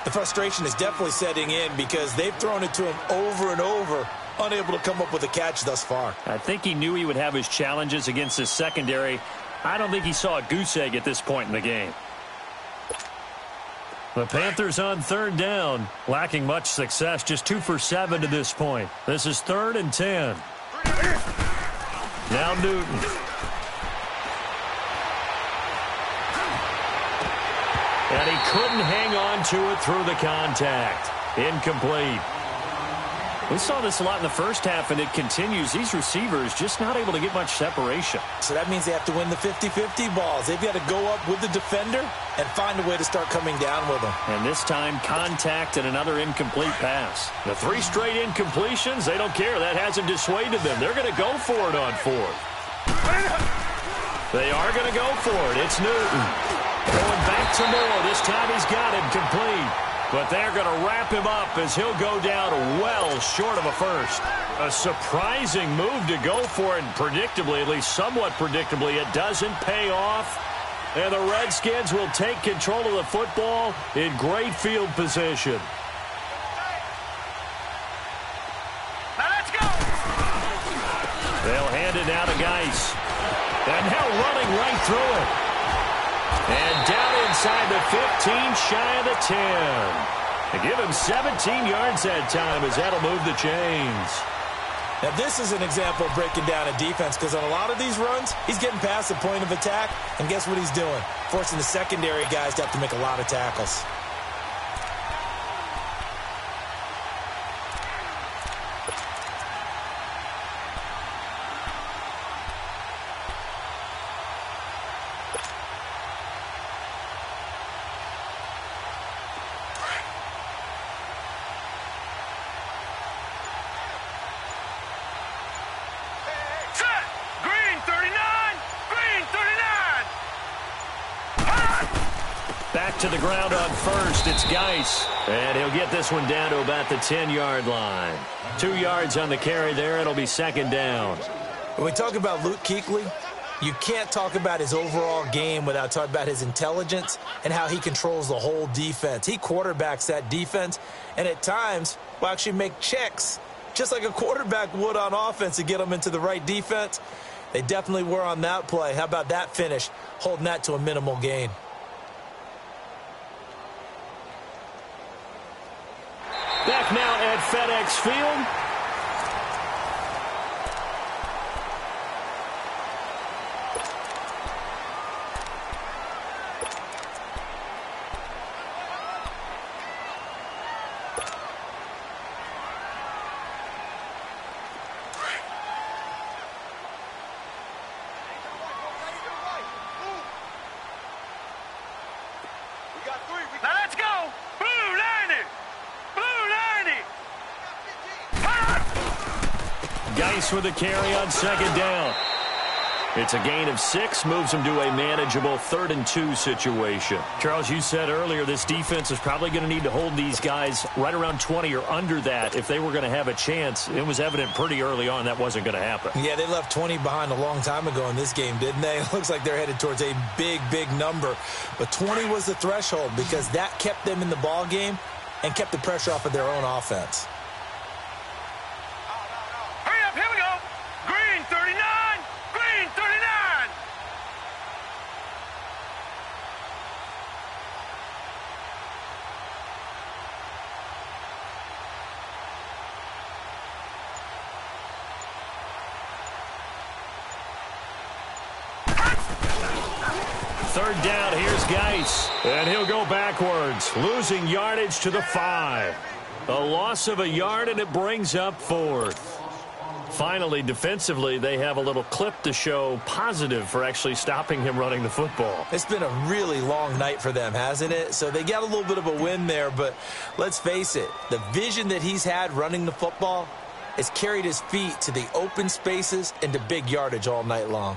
The frustration is definitely setting in because they've thrown it to him over and over, unable to come up with a catch thus far. I think he knew he would have his challenges against his secondary. I don't think he saw a goose egg at this point in the game. The Panthers on third down, lacking much success, just 2 for 7 to this point. This is 3rd and 10. Now Newton. And he couldn't hang on to it through the contact. Incomplete. We saw this a lot in the first half, and it continues. These receivers just not able to get much separation. So that means they have to win the 50-50 balls. They've got to go up with the defender and find a way to start coming down with them. And this time, contact and another incomplete pass. The 3 straight incompletions, they don't care. That hasn't dissuaded them. They're going to go for it on 4th. They are going to go for it. It's Newton. Going back to Moore. This time he's got it complete. But they're going to wrap him up as he'll go down well short of a first. A surprising move to go for it, and predictably, at least somewhat predictably, it doesn't pay off. And the Redskins will take control of the football in great field position. Now let's go. They'll hand it now to Geis. And now running right through it. And down inside the 15, shy of the 10. They give him 17 yards that time as that'll move the chains. Now, this is an example of breaking down a defense because on a lot of these runs, he's getting past the point of attack, and guess what he's doing? Forcing the secondary guys to have to make a lot of tackles. Back to the ground on first. It's Geis. And he'll get this one down to about the 10-yard line. 2 yards on the carry there. It'll be second down. When we talk about Luke Kuechly, you can't talk about his overall game without talking about his intelligence and how he controls the whole defense. He quarterbacks that defense, and at times will actually make checks, just like a quarterback would on offense to get them into the right defense. They definitely were on that play. How about that finish, holding that to a minimal gain? Back now at FedEx Field. Now let's go! Blue 90! Blue 90! Geis with the carry on second down. It's a gain of 6, moves him to a manageable 3rd and 2 situation. Charles, you said earlier this defense is probably going to need to hold these guys right around 20 or under that if they were going to have a chance. It was evident pretty early on that wasn't going to happen. Yeah, they left 20 behind a long time ago in this game, didn't they? It looks like they're headed towards a big, big number. But 20 was the threshold because that kept them in the ball game and kept the pressure off of their own offense. Hurry up, here we go! Green 39! Green 39! Third down, here's Geis. And he'll go backwards, losing yardage to the 5. A loss of a yard, and it brings up 4th. Finally, defensively, they have a little clip to show positive for actually stopping him running the football. It's been a really long night for them, hasn't it? So they got a little bit of a win there, but let's face it, the vision that he's had running the football has carried his feet to the open spaces and to big yardage all night long.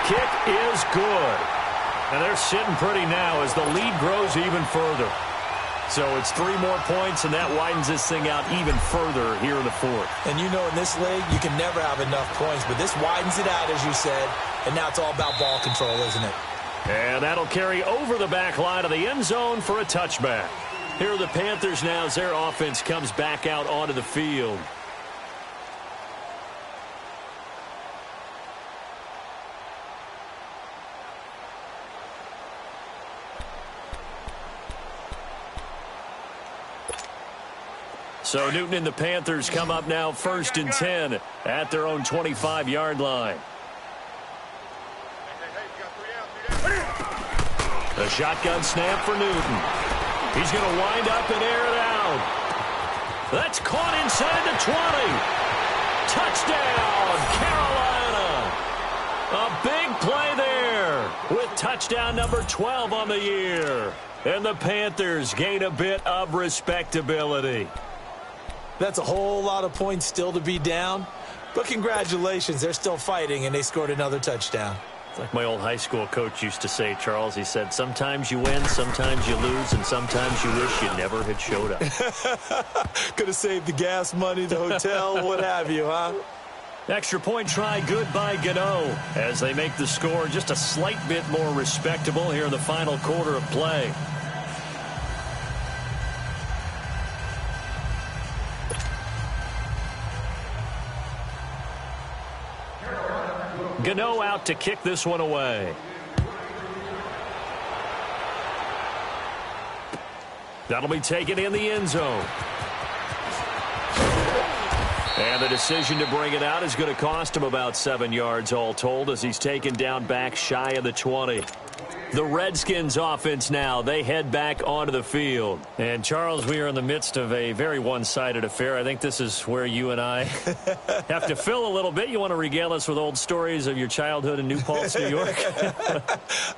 Kick is good. And they're sitting pretty now as the lead grows even further. So it's 3 more points, and that widens this thing out even further here in the 4th. And you know in this league, you can never have enough points, but this widens it out, as you said, and now it's all about ball control, isn't it? And that'll carry over the back line of the end zone for a touchback. Here are the Panthers now as their offense comes back out onto the field. So Newton and the Panthers come up now 1st and 10 at their own 25-yard line. The shotgun snap for Newton. He's going to wind up and air it out. That's caught inside the 20. Touchdown, Carolina. A big play there with touchdown number 12 on the year. And the Panthers gain a bit of respectability. That's a whole lot of points still to be down. But congratulations, they're still fighting, and they scored another touchdown. It's like my old high school coach used to say, Charles. He said, sometimes you win, sometimes you lose, and sometimes you wish you never had showed up. Could have saved the gas money, the hotel, what have you, huh? Extra point try good by Gano as they make the score just a slight bit more respectable here in the final quarter of play. Gano out to kick this one away. That'll be taken in the end zone. And the decision to bring it out is going to cost him about 7 yards all told as he's taken down back shy of the 20. The Redskins offense now. They head back onto the field. And, Charles, we are in the midst of a very one-sided affair. I think this is where you and I have to fill a little bit. You want to regale us with old stories of your childhood in New Paltz, New York?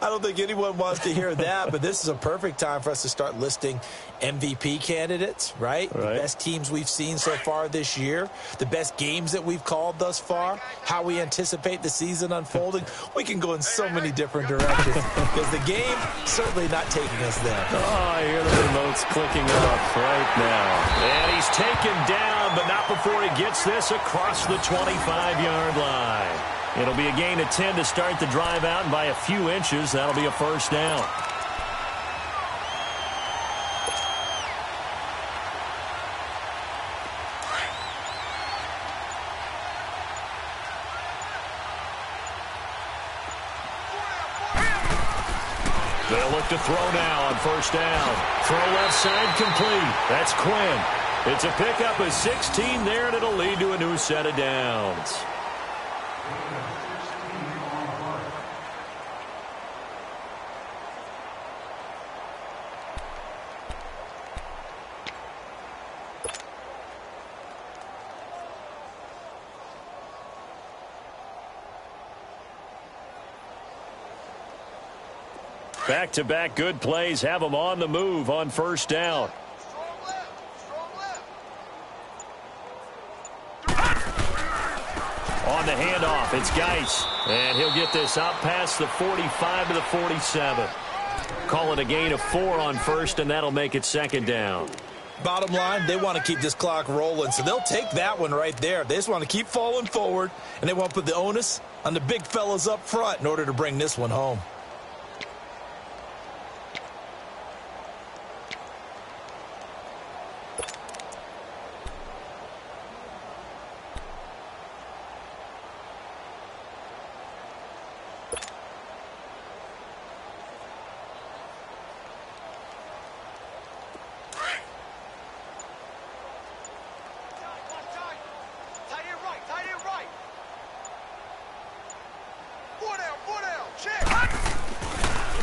I don't think anyone wants to hear that, but this is a perfect time for us to start listing MVP candidates, right? The best teams we've seen so far this year, the best games that we've called thus far, how we anticipate the season unfolding. We can go in so many different directions because the game certainly not taking us there. Oh, I hear the remotes clicking off right now. And he's taken down, but not before he gets this across the 25-yard line. It'll be a gain of 10 to start the drive out, and by a few inches, that'll be a first down. They'll look to throw now on first down. Throw left side complete. That's Quinn. It's a pickup of 16 there, and it'll lead to a new set of downs. Back-to-back good plays have them on the move on first down. On the handoff, it's Geis. And he'll get this out past the 45 to the 47. Call it a gain of 4 on first, and that'll make it second down. Bottom line, they want to keep this clock rolling, so they'll take that one right there. They just want to keep falling forward, and they want to put the onus on the big fellas up front in order to bring this one home.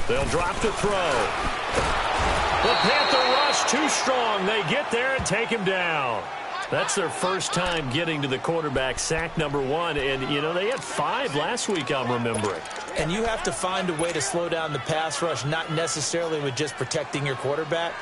They'll drop to throw. The Panther rush too strong. They get there and take him down. That's their first time getting to the quarterback, sack number 1. And, you know, they had 5 last week, I'm remembering. And you have to find a way to slow down the pass rush, not necessarily with just protecting your quarterback,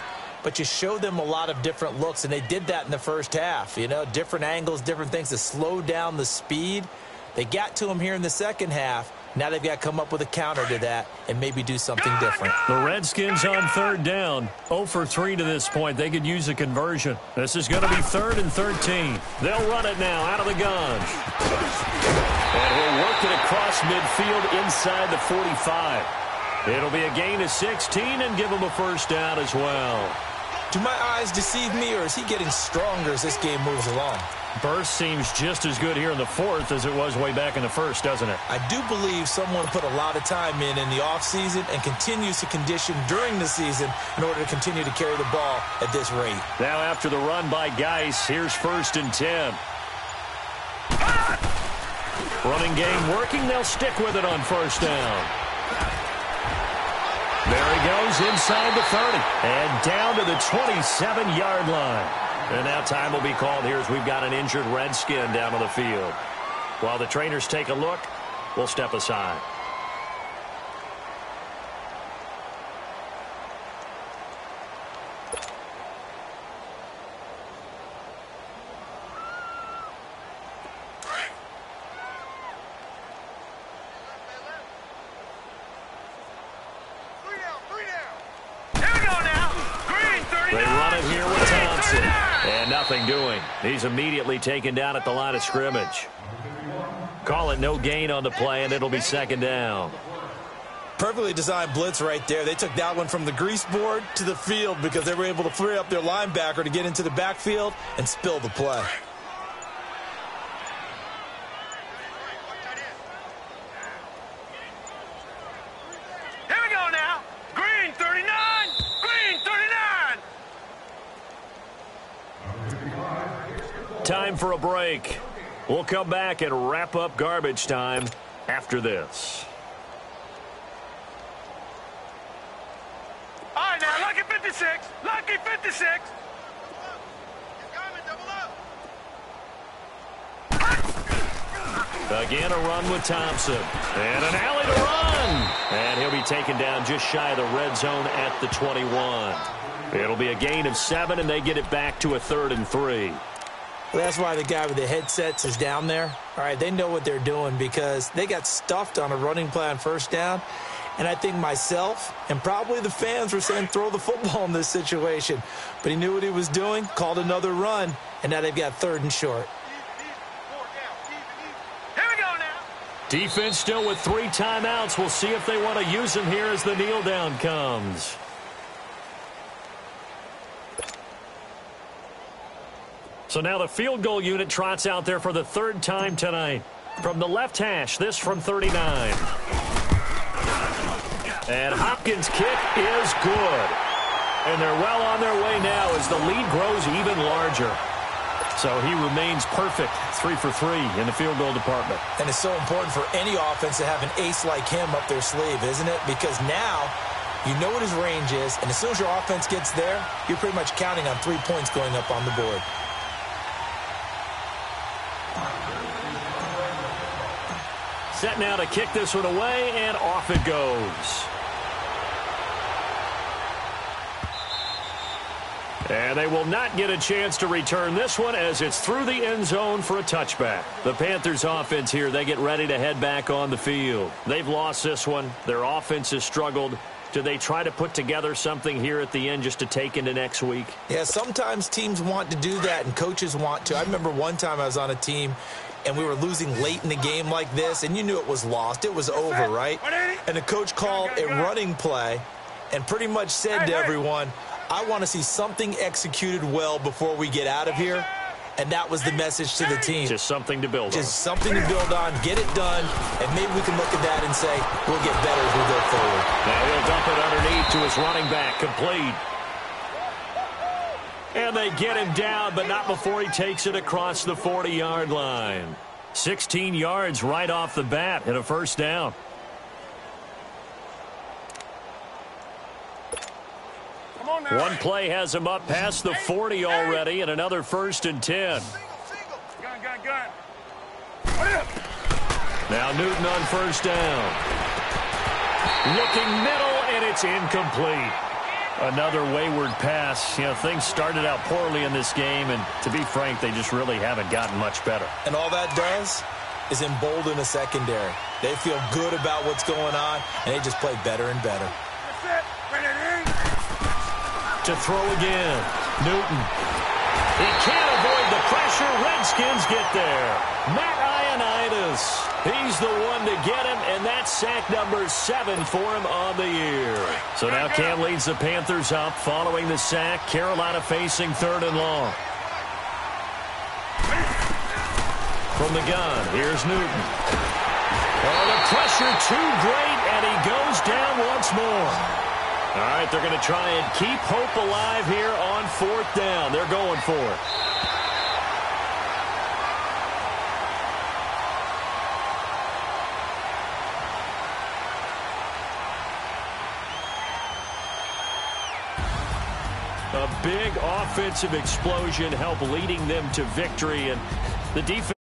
but you show them a lot of different looks, and they did that in the first half. You know, different angles, different things to slow down the speed. They got to him here in the second half. Now they've got to come up with a counter to that and maybe do something different. The Redskins on third down. 0 for 3 to this point. They could use a conversion. This is going to be 3rd and 13. They'll run it now out of the gun. And he'll work it across midfield inside the 45. It'll be a gain of 16 and give him a first down as well. Do my eyes deceive me, or is he getting stronger as this game moves along? Burst seems just as good here in the 4th as it was way back in the 1st, doesn't it? I do believe someone put a lot of time in the offseason and continues to condition during the season in order to continue to carry the ball at this rate. Now after the run by Geis, here's 1st and 10. Running game working. They'll stick with it on first down. There he goes inside the 30 and down to the 27-yard line. And now time will be called here as we've got an injured Redskin down on the field. While the trainers take a look, we'll step aside. Nothing doing. He's immediately taken down at the line of scrimmage. Call it no gain on the play, and it'll be second down. Perfectly designed blitz right there. They took that one from the grease board to the field because they were able to free up their linebacker to get into the backfield and spill the play. Here we go now. Green 39. Green 39. Time for a break. We'll come back and wrap up garbage time after this. 56. Lucky 56. Again, a run with Thompson. And an alley to run. And he'll be taken down just shy of the red zone at the 21. It'll be a gain of 7, and they get it back to a 3rd and 3. Well, that's why the guy with the headsets is down there. All right, they know what they're doing because they got stuffed on a running play on first down. And I think myself and probably the fans were saying throw the football in this situation. But he knew what he was doing, called another run, and now they've got 3rd and short. Defense still with 3 timeouts. We'll see if they want to use them here as the kneel down comes. So now the field goal unit trots out there for the 3rd time tonight. From the left hash, this from 39. And Hopkins' kick is good. And they're well on their way now as the lead grows even larger. So he remains perfect, 3 for 3 in the field goal department. And it's so important for any offense to have an ace like him up their sleeve, isn't it? Because now you know what his range is, and as soon as your offense gets there, you're pretty much counting on 3 points going up on the board. Set now to kick this one away, and off it goes. And they will not get a chance to return this one as it's through the end zone for a touchback. The Panthers offense here, they get ready to head back on the field. They've lost this one. Their offense has struggled. Do they try to put together something here at the end just to take into next week? Yeah, sometimes teams want to do that and coaches want to. I remember one time I was on a team and we were losing late in the game like this, and you knew it was lost. It was over, right? And the coach called a running play and pretty much said to everyone, I want to see something executed well before we get out of here. And that was the message to the team. Just something to build on. Just something to build on, get it done, and maybe we can look at that and say, we'll get better as we go forward. Now he'll dump it underneath to his running back, complete. And they get him down, but not before he takes it across the 40-yard line. 16 yards right off the bat and a 1st down. One play has him up past the 40 already, and another 1st and 10. Gun. Now Newton on 1st down. Looking middle, and it's incomplete. Another wayward pass. You know, things started out poorly in this game, and to be frank, they just really haven't gotten much better. And all that does is embolden a secondary. They feel good about what's going on, and they just play better and better. To throw again. Newton. He can't avoid the pressure. Redskins get there. Matt Ioannidis. He's the one to get him, and that's sack number 7 for him on the year. So now Cam leads the Panthers up following the sack. Carolina facing 3rd and long. From the gun, here's Newton. Oh, the pressure too great, and he goes down once more. All right, they're going to try and keep hope alive here on 4th down. They're going for it. A big offensive explosion helped leading them to victory, and the defense